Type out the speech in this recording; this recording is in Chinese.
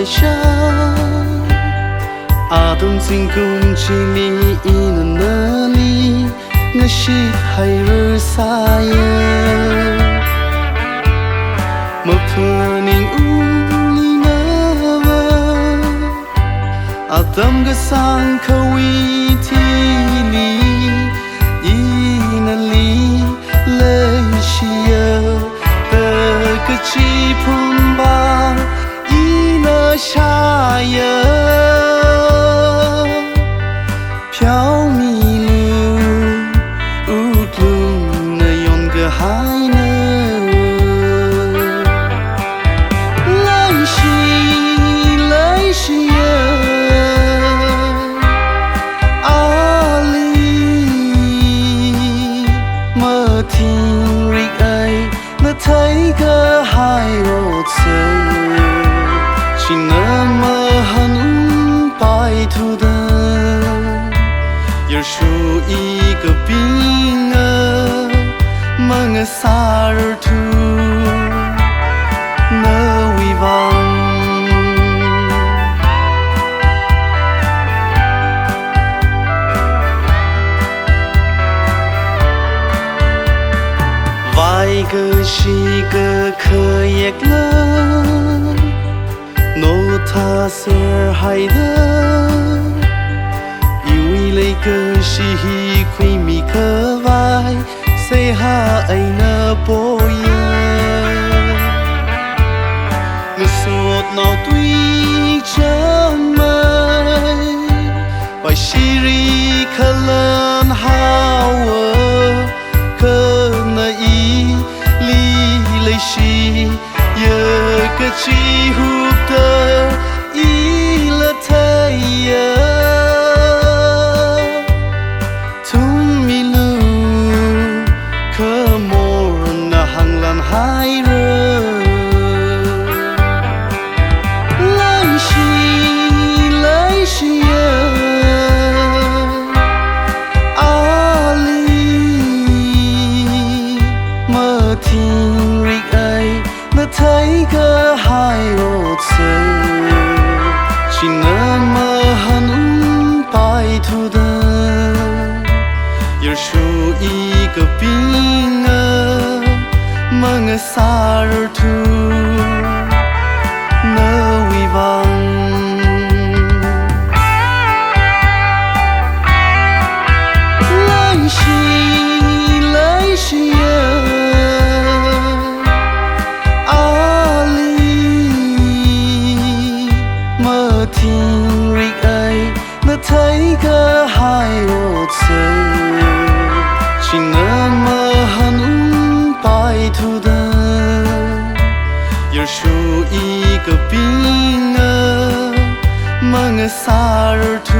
下，阿东进攻起你那里，我是海日撒耶，莫破宁乌里那么，阿东个桑可维提里，伊那里来西耶，的个吉普巴。夏夜，飘迷路，乌路那样个海呢？来西耶，阿里莫听瑞爱，那太个海哦子。是那么很白土的，也属一个兵啊，梦啊萨尔图那威望，外个西个可也了。诺塔斯尔海的，因为那个是亏米可外，谁还爱那波耶？我说那对着美，为西里可能好啊，可那一里来西。有个几乎的伊了太阳，从迷路可莫那行浪海人，来西呀，阿里莫听瑞爱。那太个海哦子，是那么很白土的，也属一个兵啊，梦啊萨尔图那威望。来西呀。听瑞爱，那太个海哦子，是那么很白土的，也属一个兵啊，梦啊萨尔图。